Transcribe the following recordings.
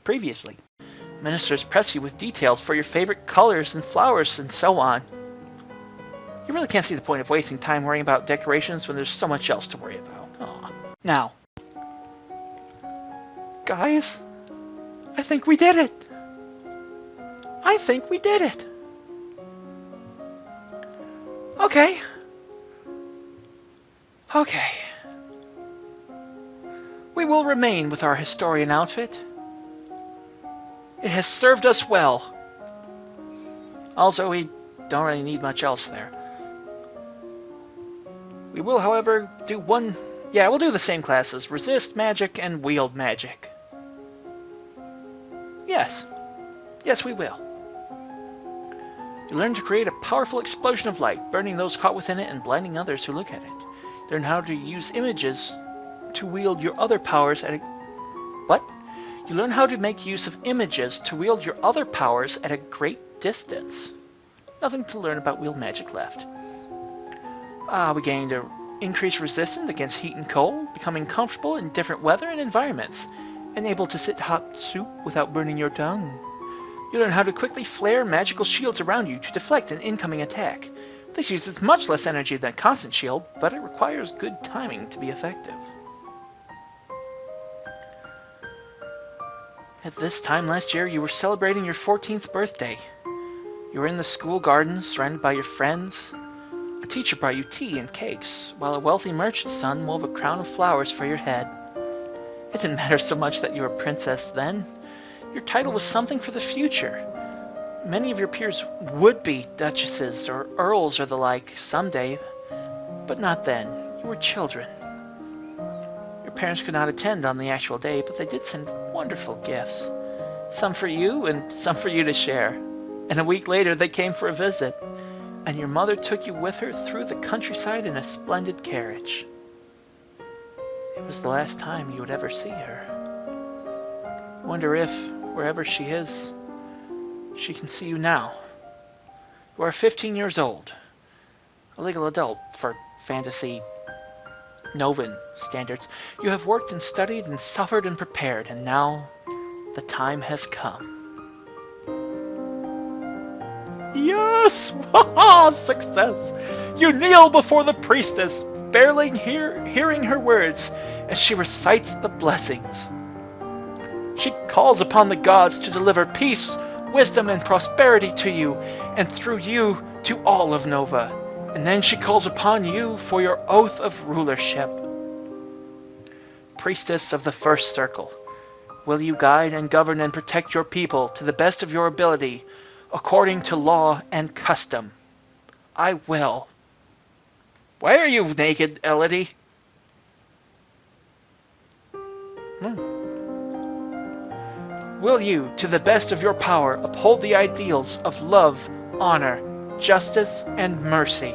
previously. Ministers press you with details for your favorite colors and flowers and so on. You really can't see the point of wasting time worrying about decorations when there's so much else to worry about. Aww. Now, guys, I think we did it. I think we did it. Okay. We will remain with our historian outfit. It has served us well. Also, we don't really need much else there. We will, however, do one... Yeah, we'll do the same classes. Resist magic and wield magic. Yes. Yes, we will. You learn to create a powerful explosion of light, burning those caught within it and blinding others who look at it. Learn how to use images to wield your other powers at a... What? You learn how to make use of images to wield your other powers at a great distance. Nothing to learn about wield magic left. We gained a increased resistance against heat and cold, becoming comfortable in different weather and environments, and able to sit hot soup without burning your tongue. You learn how to quickly flare magical shields around you to deflect an incoming attack. This uses much less energy than constant shield, but it requires good timing to be effective. At this time last year, you were celebrating your 14th birthday. You were in the school gardens, surrounded by your friends. A teacher brought you tea and cakes, while a wealthy merchant's son wove a crown of flowers for your head. It didn't matter so much that you were a princess then. Your title was something for the future. Many of your peers would be duchesses or earls or the like someday, but not then. You were children. Your parents could not attend on the actual day, but they did send wonderful gifts. Some for you and some for you to share. And a week later they came for a visit, and your mother took you with her through the countryside in a splendid carriage. It was the last time you would ever see her. I wonder if, wherever she is, she can see you now. You are 15 years old, a legal adult for fantasy Novan standards. You have worked and studied and suffered and prepared, and now the time has come. Yes! Success! You kneel before the priestess, barely hearing her words as she recites the blessings. She calls upon the gods to deliver peace, wisdom, and prosperity to you, and through you to all of Nova. And then she calls upon you for your oath of rulership. Priestess of the First Circle, will you guide and govern and protect your people to the best of your ability, according to law and custom? I will. Why are you naked, Elodie? Will you, to the best of your power, uphold the ideals of love, honor, justice, and mercy?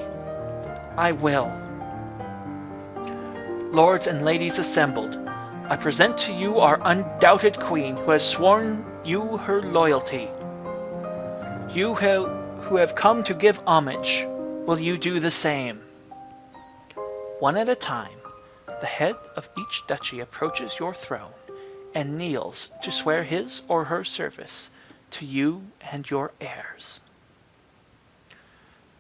I will. Lords and ladies assembled, I present to you our undoubted queen who has sworn you her loyalty. You who have come to give homage, will you do the same? One at a time, the head of each duchy approaches your throne and kneels to swear his or her service to you and your heirs.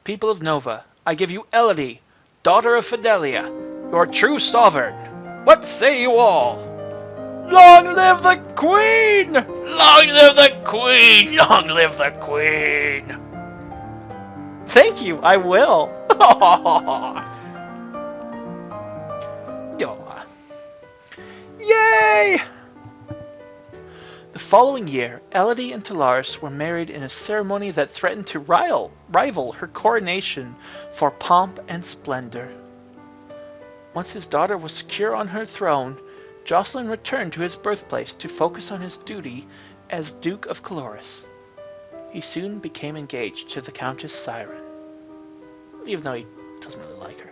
People of Nova, I give you Elodie, daughter of Fidelia, your true sovereign. What say you all? Long live the Queen! Long live the Queen! Long live the Queen! Thank you, I will. Yay! The following year, Elodie and Talaris were married in a ceremony that threatened to rival her coronation for pomp and splendor. Once his daughter was secure on her throne, Jocelyn returned to his birthplace to focus on his duty as Duke of Caloris. He soon became engaged to the Countess Siren, even though he doesn't really like her.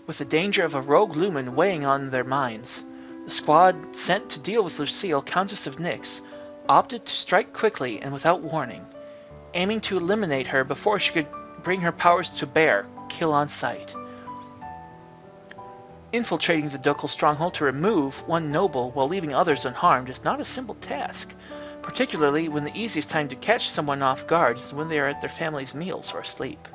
With the danger of a rogue lumen weighing on their minds, the squad sent to deal with Lucille, Countess of Nyx, opted to strike quickly and without warning, aiming to eliminate her before she could bring her powers to bear, kill on sight. Infiltrating the Dokal stronghold to remove one noble while leaving others unharmed is not a simple task, particularly when the easiest time to catch someone off guard is when they are at their family's meals or asleep.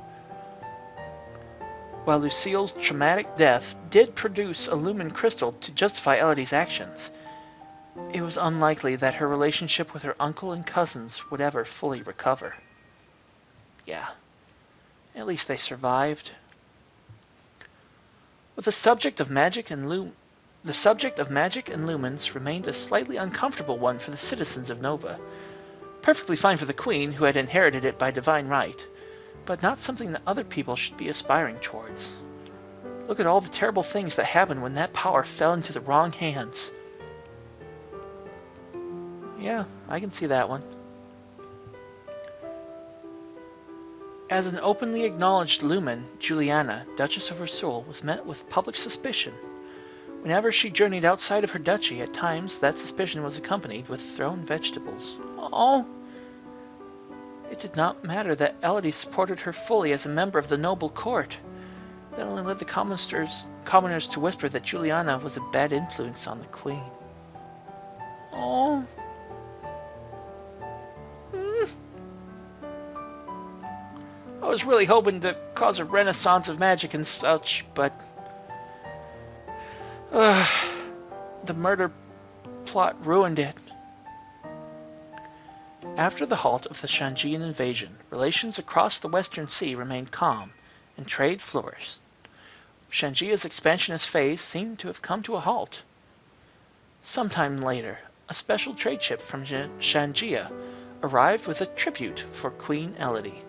While Lucille's traumatic death did produce a lumen crystal to justify Elodie's actions, it was unlikely that her relationship with her uncle and cousins would ever fully recover. Yeah, at least they survived. But the subject of magic and lumens remained a slightly uncomfortable one for the citizens of Nova. Perfectly fine for the Queen, who had inherited it by divine right, but not something that other people should be aspiring towards. Look at all the terrible things that happened when that power fell into the wrong hands. Yeah, I can see that one. As an openly acknowledged lumen, Juliana, Duchess of Versul, was met with public suspicion. Whenever she journeyed outside of her duchy, at times that suspicion was accompanied with thrown vegetables. Oh! It did not matter that Elodie supported her fully as a member of the noble court. That only led the commoners to whisper that Juliana was a bad influence on the Queen. Oh... I was really hoping to cause a renaissance of magic and such, but... the murder plot ruined it. After the halt of the Shanjian invasion, relations across the Western Sea remained calm, and trade flourished. Shanjia's expansionist phase seemed to have come to a halt. Sometime later, a special trade ship from Shanjia arrived with a tribute for Queen Elodie.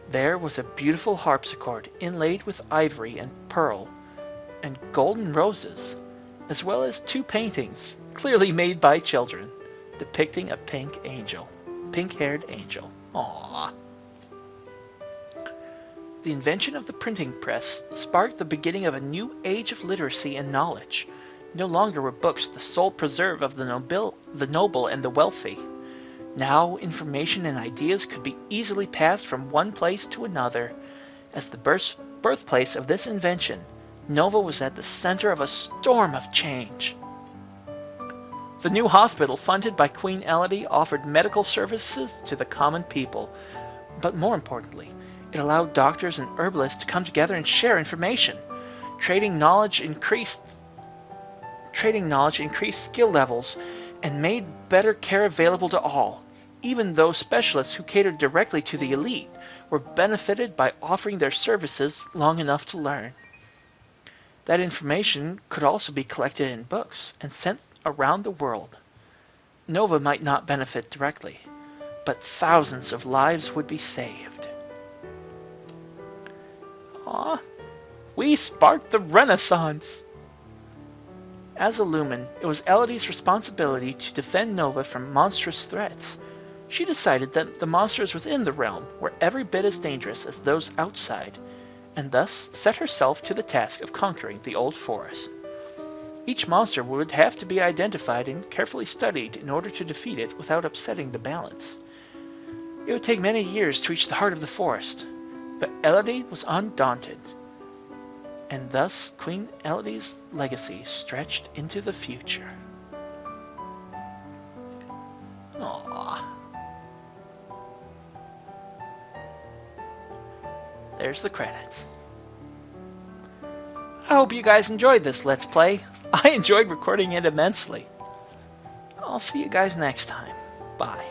There was a beautiful harpsichord inlaid with ivory and pearl and golden roses, as well as 2 paintings, clearly made by children, depicting a pink-haired angel. Aww. The invention of the printing press sparked the beginning of a new age of literacy and knowledge. No longer were books the sole preserve of the noble and the wealthy. Now, information and ideas could be easily passed from one place to another. As the birthplace of this invention, Nova was at the center of a storm of change. The new hospital, funded by Queen Elodie, offered medical services to the common people. But more importantly, it allowed doctors and herbalists to come together and share information. Trading knowledge increased skill levels and made better care available to all. Even those specialists who catered directly to the elite were benefited by offering their services long enough to learn. That information could also be collected in books and sent around the world. Nova might not benefit directly, but thousands of lives would be saved. We sparked the Renaissance! As a lumen, it was Elodie's responsibility to defend Nova from monstrous threats. She decided that the monsters within the realm were every bit as dangerous as those outside, and thus set herself to the task of conquering the old forest. Each monster would have to be identified and carefully studied in order to defeat it without upsetting the balance. It would take many years to reach the heart of the forest, but Elodie was undaunted, and thus Queen Elodie's legacy stretched into the future. Aww. There's the credits. I hope you guys enjoyed this Let's Play. I enjoyed recording it immensely. I'll see you guys next time. Bye.